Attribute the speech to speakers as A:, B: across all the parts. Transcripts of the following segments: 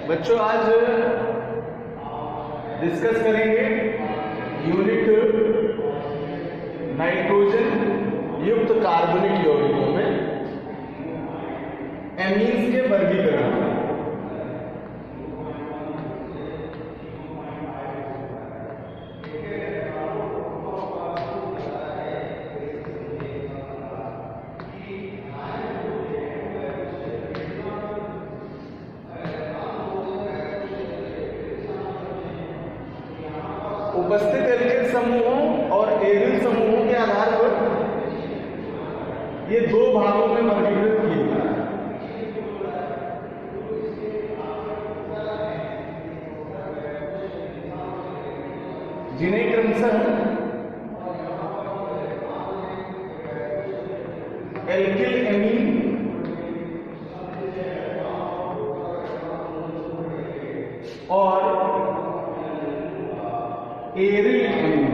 A: बच्चों आज डिस्कस करेंगे यूनिट नाइट्रोजन युक्त कार्बनिक यौगिकों में एमीन्स के वर्गीकरण। उपस्थित एल्किल समूहों और एरिल समूहों के आधार पर ये दो भागों में वर्गीकृत किए गए हैं। जिन्हें क्रमशः एल्किल एमीन और एरिल एमीन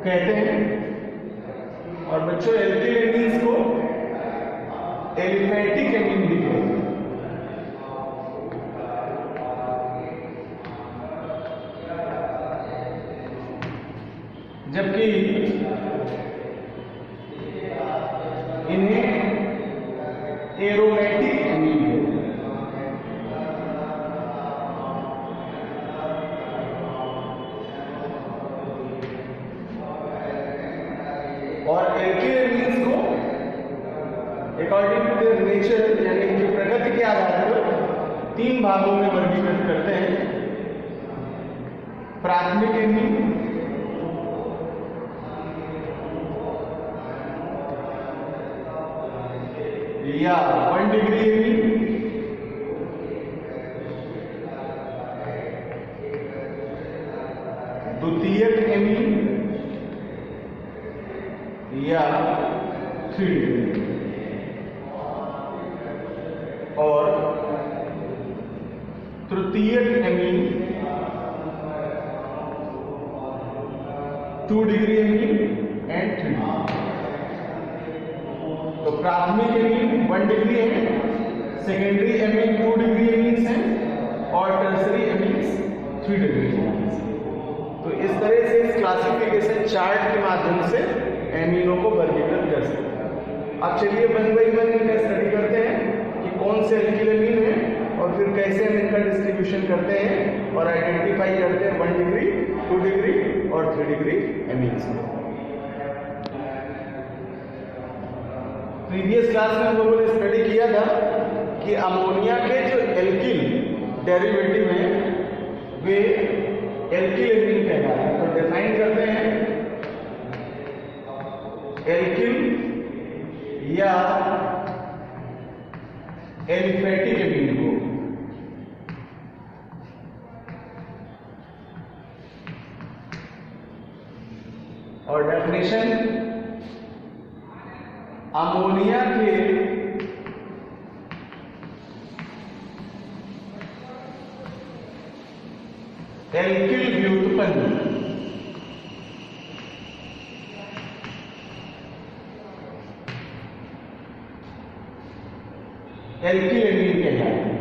A: कहते हैं। और बच्चों एल्किल एमीन्स को एलिफैटिक एमीन भी कहते हैं। जबकि इन्हें एरोमेटिक एमीन कहते हैं। और एल्किल एमीन्स को अकॉर्डिंग टू देयर नेचर यानी कि प्रकृति के आधार पर तीन भागों में वर्गीकृत करते हैं। प्राथमिक एमीन, या 1 डिग्री एमीन, द्वितीयक एमीन या 3 डिग्री, और तृतीयक amine 2 degree amine and 3 degree. तो प्राथमिक एमीन 1 डिग्री है, सेकेंडरी एमीन 2 डिग्री एमीन्स हैं और टर्सरी एमीन्स 3 डिग्री एमीन्स। तो इस तरह से इस क्लासिफिकेशन चार्ट के माध्यम से एमीनों को वर्गीकृत कर सकते हैं। अब चलिए वन बाई वन इनका स्टडी करते हैं कि कौन से एल्किल एमीन है और फिर कैसे हम इनका डिस्ट्रीब्यूशन करते हैं और आइडेंटिफाई करते हैं 1 डिग्री, 2 डिग्री और 3 डिग्री एमीन्स को। प्रीवियस क्लास में हम लोगों ने स्टडी किया था कि अमोनिया के जो एल्किल डेरिवेटिव हैं वे एल्किल एमीन कहलाते हैं। तो डिफाइन करते हैं एल्किल या एलिफैटिक एमीन को। और डेफिनेशन, अमोनिया के एल्किल व्युत्पन्न एल्किल एमीन कहलाते हैं।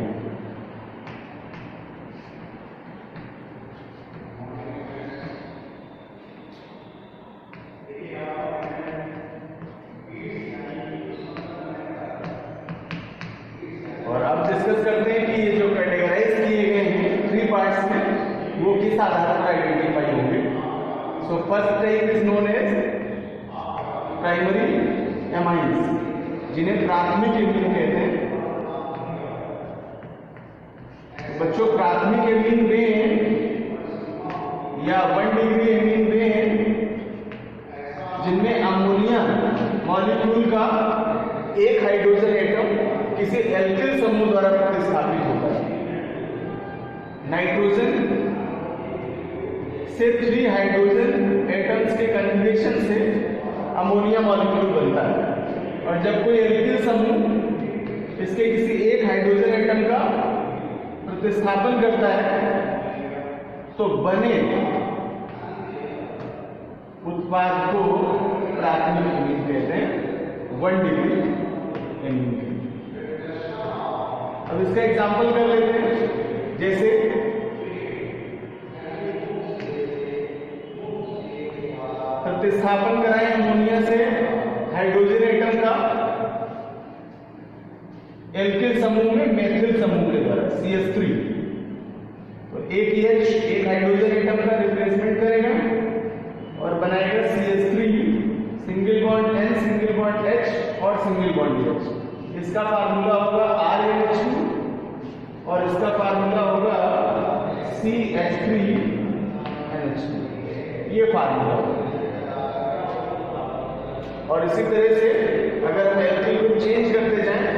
A: और अब डिस्कस करते हैं कि ये जो कैटेगराइज किए गए हैं 3 पार्ट्स में वो किस आधार पर आइडेंटिफाई होंगे। So first type is known as primary amines, जिन्हें प्राथमिक एमीन कहते हैं। बच्चों प्राथमिक एमीन वे या 1 डिग्री एमीन वे जिनमें अमोनिया मॉलिक्यूल का एक हाइड्रोजन एटम किसी एल्किल समूह द्वारा प्रतिस्थापित होता है। नाइट्रोजन से 3 हाइड्रोजन एटम्स के कन्जुगेशन से अमोनिया मॉलिक्यूल बनता है। और जब कोई एल्किल समूह इसके किसी एक हाइड्रोजन एटम का प्रतिस्थापन करता है तो बने उत्पाद को प्राथमिक एमीन कहते हैं, 1 डिग्री एमीन। अब इसका एग्जांपल कर लेते हैं। जैसे प्रतिस्थापन कराएं अमोनिया से हाइड्रोजन एटम का एल्किल समूह में मेथिल समूह के द्वारा CH3। तो एक H एक हाइड्रोजन एटम का रिप्लेसमेंट करेगा और बनाएगा CH3, single bond N, single bond H और सिंगल बॉन्ड H। इसका फार्मूला होगा RNH2 और इसका फार्मूला होगा CH3NH2। ये फार्मूला होगा। और इसी तरह से अगर हम एल्किल को चेंज करते जाएं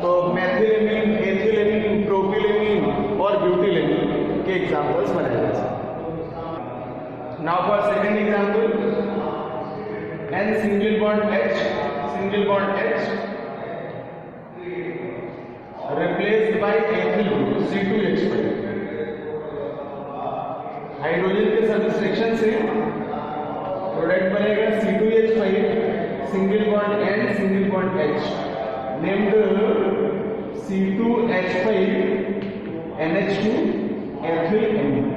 A: तो मेथिलेमीन, एथिलेमीन, प्रोपिलेमीन और ब्यूटिलेमीन के एग्जांपल्स बनाए जा सकते। Now for second example, N single bond H, single bond H replaced by ethyl group C2H5। Hydrogen के सब्स्ट्रैक्शन से प्रोडक्ट बनेगा C2H5, single bond N, single bond H, named C2H5 NH2 ethyl amine।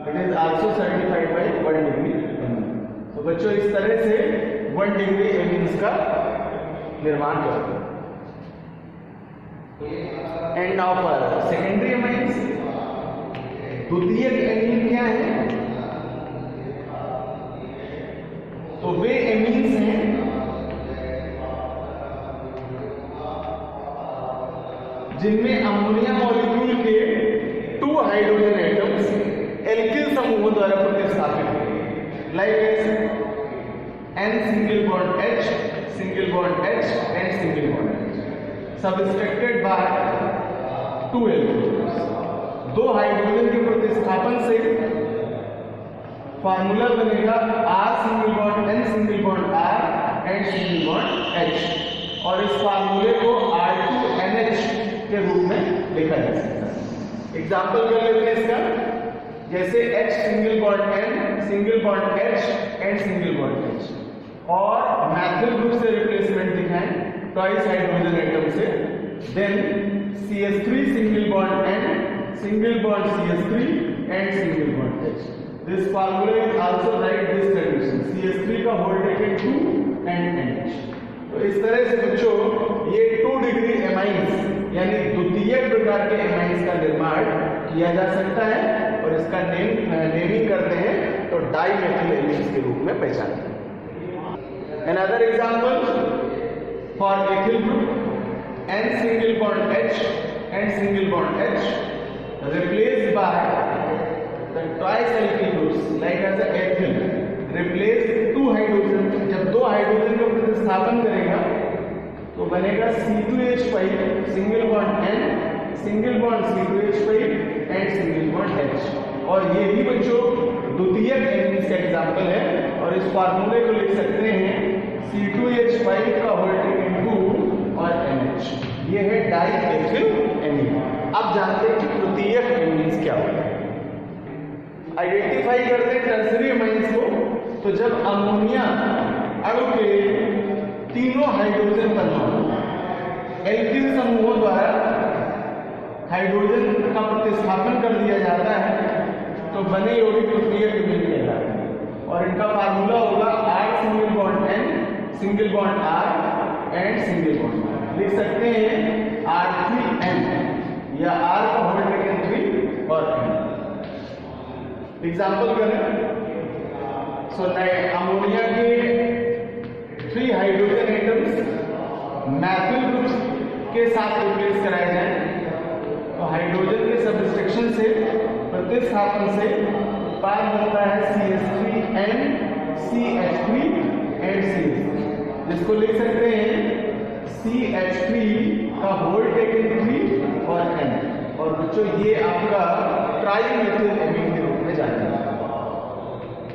A: It is also certified by 1 degree amine। तो बच्चों इस तरह से 1 degree amines का निर्माण करते हैं। And now for secondary amines, द्वितीयक एमीन क्या है? तो वे एमीन्स हैं जिनमें अमोनिया मॉलिक्यूल के 2 हाइड्रोजन एटम्स एल्किल समूहों द्वारा प्रतिस्थापित हैं। Like N single bond H, single bond H and single bond H subtracted by 2 alkyls. 2 hydrogen के प्रतिस्थापन से फार्मूला बनेगा R single bond N, single bond R and single bond H। और इस फार्मूले को R2NH के रूप में लिखा जा सकता है। एग्जाम्पल कर लेते हैं इसका। जैसे H single bond N, single bond H and single bond H, और मैथिल ग्रुप से रिप्लेसमेंट दिखाएं ट्वाइस हाइड्रोजन एटम से। Then CH3 single bond N, single bond CH3 and single bond H। This formula is also right this condition, CH3 का whole taken 2 and NH। तो इस तरह से बच्चों ये 2 डिग्री एमाइंस यानी द्वितीयक प्रकार के एमाइंस का निर्माण किया जा सकता है और इसका नेमिंग करते हैं तो डाइमेथिल एमीन्स के रूप में पहचानते हैं। Another example for ethyl group, N single bond H and single bond H replaced by the twice alkyl groups like as a ethyl replace 2 hydrogen. जब 2 हाइड्रोजन का प्रतिस्थापन करेगा तो बनेगा C2H5 single bond N, single bond C2H5 and single bond H। और ये भी बच्चों द्वितीयक एमीन्स का एग्जांपल है और इस फार्मूले को लिख सकते हैं C2H5 का होल टेकन 2 और NH। ये है डाइएथिल एमीन। अब जानते हैं कि तृतीयक एमीन्स क्या होता है। आइडेंटिफाई करते हैं टर्सरी एमाइंस को। तो जब अमोनिया अणु के तीनों हाइड्रोजन परमाणु एल्किल समूहों द्वारा हाइड्रोजन का प्रतिस्थापन कर दिया जाता है तो बने यौगिक तृतीयक एमीन कहलाते हैं। और इनका फार्मूला होगा R single bond N, single bond R and single bond R। लिख सकते हैं R3N या R का होल टेकन 3 और N। एग्जाम्पल करें सो अमोनिया के 3 हाइड्रोजन एटम्स मैथिल ग्रुप के साथ रिप्लेस कराए जाएं तो हाइड्रोजन के सब्स्ट्रैक्शन से प्रतिस्थापन से उत्पाद बनता है CH3N, CH3 एंड CH3, जिसको लिख सकते हैं CH3 का होल टेकन 3 और N। और बच्चों ये आपका ट्राइमेथिल एमीन के रूप में जाना है।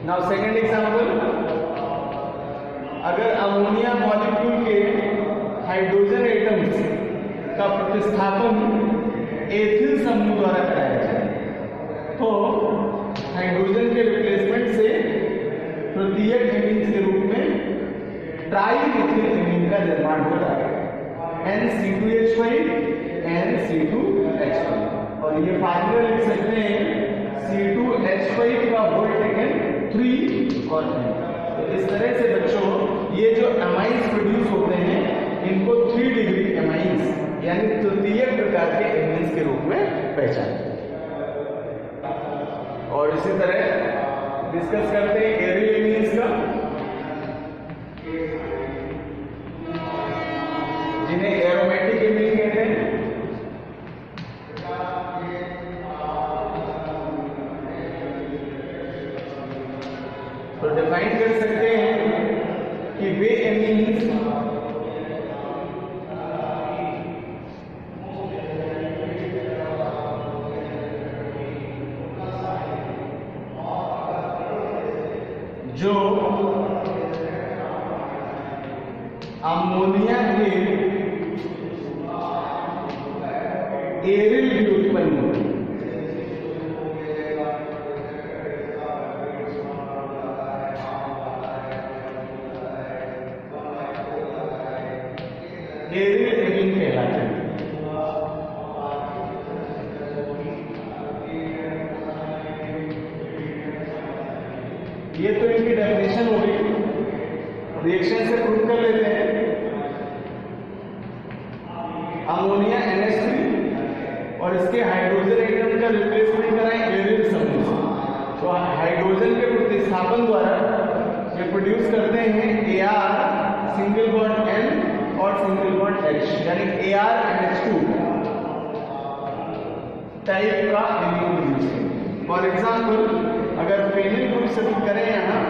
A: नाउ सेकंड एग्जांपल, अगर अमोनिया मॉलिक्यूल के हाइड्रोजन एटम्स का प्रतिस्थापन एथिल समूह द्वारा कराया जाए तो हाइड्रोजन के रिप्लेसमेंट से तृतीयक एमीन्स के रूप में ट्राइमेथिल एमीन का निर्माण होता है। NC2H5 NC2H5, और ये फार्मूला लिख सकते हैं C2H5 का होल टेकन 3 और 3। तो इस तरह से बच्चों ये जो एमाइंस प्रोड्यूस होते हैं इनको 3 डिग्री एमाइंस यानी तृतीय प्रकार के एमाइंस के रूप में पहचानते हैं। और इसी तरह डिस्कस करते हैं एरियल एमाइंस का, जिन्हें एरोमेटिक एमाइन कहते हैं। तो डिफाइन कर सकते हैं कि वे एमाइंस जो अमोनिया के एरिल व्युत्पन्न होते हैं। एरिल एमाइन कहलाते हैं। ये तो इनकी डेफिनेशन हो गई, रिएक्शन से प्रूव कर लेते हैं। अमोनिया NH3 और इसके हाइड्रोजन एटम का रिप्लेसमेंट कराएं एरिल समूह से, तो हाइड्रोजन के प्रतिस्थापन द्वारा ये प्रोड्यूस करते हैं Ar सिंगल बॉन्ड N और सिंगल बॉन्ड H, यानी ArNH2 टाइप का एमाइन प्रोड्यूस करते। फॉर एग्जाम्पल अगर फेनिल ग्रुप से करें यहाँ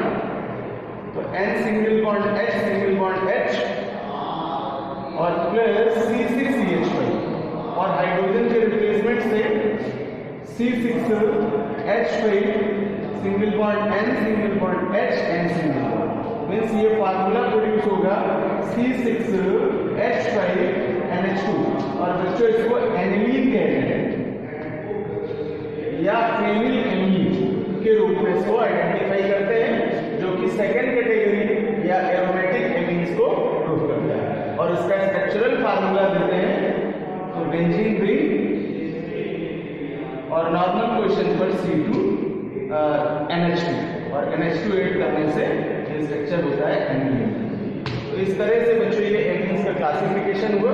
A: तो N single bond H single bond H और प्लस C6CH5 और हाइड्रोजन के रिप्लेसमेंट से C6H5 single bond N single bond H N single bond, means ये फार्मूला प्रोड्यूस होगा C6H5 NH2। और बच्चों इसको एनिलीन कहते हैं या फेनिल एमीन के रूप में इसको आइडेंटिफाई करते हैं, जो कि सेकेंड कैटेगरी या एरोमेटिक एमीन्स को प्रूव करता है। और इसका स्ट्रक्चरल फार्मूला देते हैं तो बेंजीन रिंग और नॉर्मल क्वेश्चन पर C2NH2 और NH2 ऐड करने से ये स्ट्रक्चर होता है एमीन। तो इस तरह से बच्चों ये एमीन्स का क्लासिफिकेशन हुआ।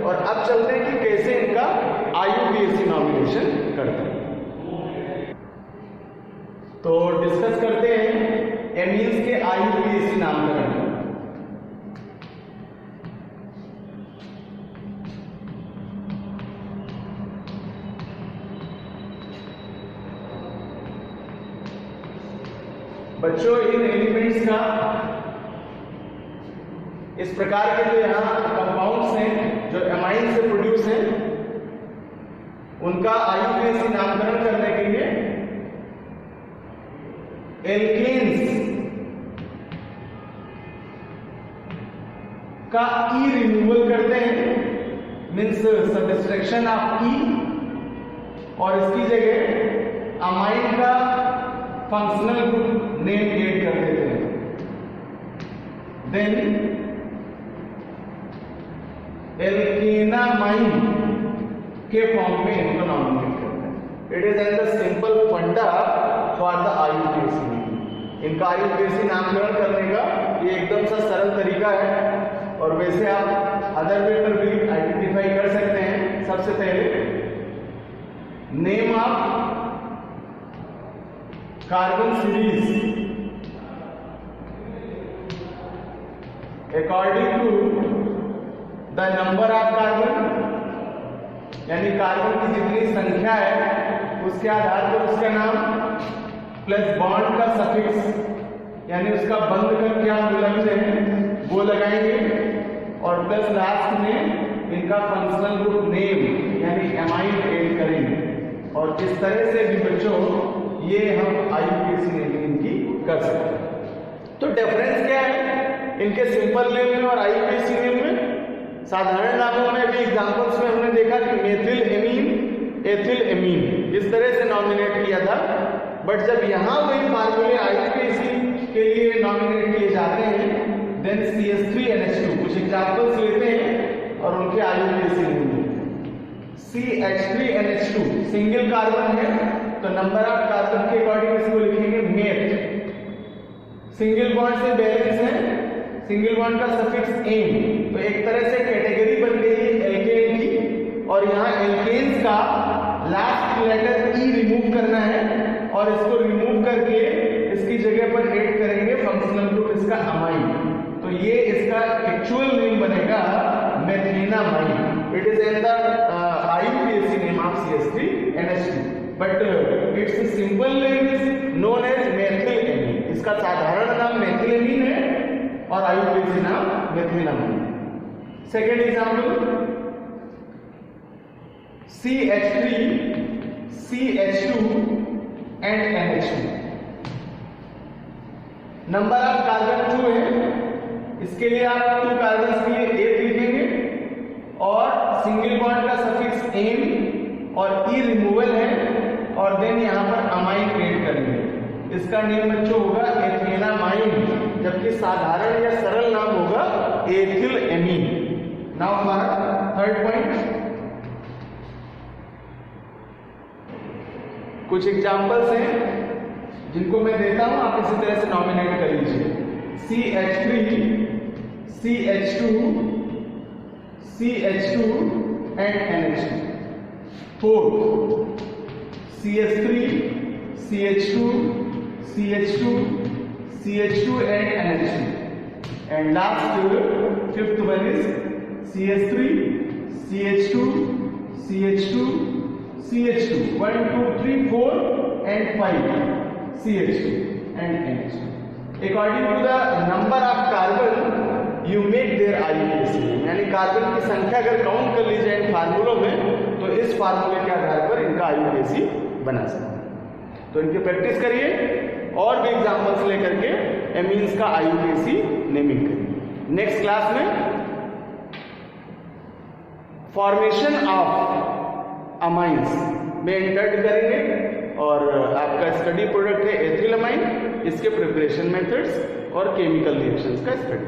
A: और अब चलते हैं कि कैसे इनका IUPAC नॉमिनेशन करते हैं। तो डिस्कस करते हैं एमीन्स के IUPAC नामकरण। बच्चों इन एलिमेंट्स का इस प्रकार के जो यहाँ कंपाउंड्स हैं जो एमाइन से प्रोड्यूस हैं उनका IUPAC नामकरण करने के लिए एल्केन्स का ई रिमूवल करते हैं, मीन्स सब्ट्रैक्शन ऑफ ई, और इसकी जगह अमाइन का फंक्शनल ग्रुप नेम ऐड कर देते हैं। देन एल्केनामाइन के फॉर्म में इनको नॉमिनेट करते हैं। It is an the simple फंडा फॉर द IUPAC। इनका IUPAC नामकरण करने का ये एकदम सा सरल तरीका है, और वैसे आप अदर वे पर भी आइडेंटिफाई कर सकते हैं। सबसे पहले name of carbon series according to the number of carbon, यानी कार्बन की जितनी संख्या है उसके आधार पर उसका नाम, प्लस बॉन्ड का सफिक्स यानी उसका बंध कर क्या विलंब है वो लगाएंगे, और प्लस लास्ट में इनका फंक्शनल ग्रुप नेम यानी एमाइन ऐड करेंगे। और इस तरह से भी बच्चों ये हम IUPAC नेमिंग की कर सकते हैं। तो डिफरेंस क्या है इनके सिंपल नेम में और IUPAC नेम में? साधारण नामों में भी एग्जांपल्स में हमने देखा कि मेथिल एमीन, एथिल एमीन इस तरह से नॉमिनेट किया था, बट जब यहाँ वही फार्मूले IUPAC के लिए नॉमिनेट किए जाते हैं देन CH3NH2 कुछ एग्जांपल्स लेते हैं और उनके के IUPAC नेम है। CH3NH2 सिंगल कार्बन है, तो नंबर ऑफ कार्बन के अकॉर्डिंग इसको लिखेंगे मेथ। सिंगल बॉन्ड से बैलेंस है, सिंगल बॉन्ड का सफिक्स एन, तो एक तरह से कैटेगरी बन गई है एल्केन की, और यहाँ एल्केन्स का लास्ट लेटर ई रिमूव करना है, और इसको रिमूव करके इसकी जगह पर ऐड करेंगे फंक्शनल ग्रुप इसका अमाइन, तो ये इसका एक्चुअल नेम बनेगा methanamine. It is in the IUPAC name of CH3NH2, but its simple name is known as methylamine. इसका साधारण नाम मेथिलेमीन है और IUPAC नाम methanamine. Second example, CH3, CH2 and NH2। Number of carbon 2 है, इसके लिए आप 2 कार्बन के लिए 8 लिखेंगे, और सिंगल बॉन्ड का सफिक्स एन और ई रिमूवल है, और देन यहां पर अमाइन क्रिएट करेंगे। इसका नेम बच्चों होगा एथिनामाइन, जबकि साधारण या सरल नाम होगा एथिलेमीन। नाउ हमारा थर्ड पॉइंट, कुछ एग्जांपल्स हैं जिनको मैं देता हूं, आप इसी तरह से नॉमिनेट कर लीजिए। CH3, CH2, CH2 and NH2। Fourth, CH3, CH2, CH2, CH2 and NH2। and last fifth one is CH3, CH2, CH2, CH2, 1, 2, 3, 4 and 5 CH2 and NH2। According to the number of carbon you make their IUPAC, यानी carbon की संख्या अगर count कर ली जाए फार्मूलों में, तो इस फार्मूले के आधार पर इनका IUPAC बना सकते हैं। तो इनकी प्रैक्टिस करिए और भी एग्जांपल्स लेकर के एमीन्स का IUPAC नेमिंग करिए। नेक्स्ट क्लास में फॉर्मेशन ऑफ अमाइंस में इंटर्ड करेंगे, और आपका स्टडी प्रोडक्ट है एथिलामाइन, इसके प्रिपरेशन मेथड्स और केमिकल रिएक्शंस का स्टडी।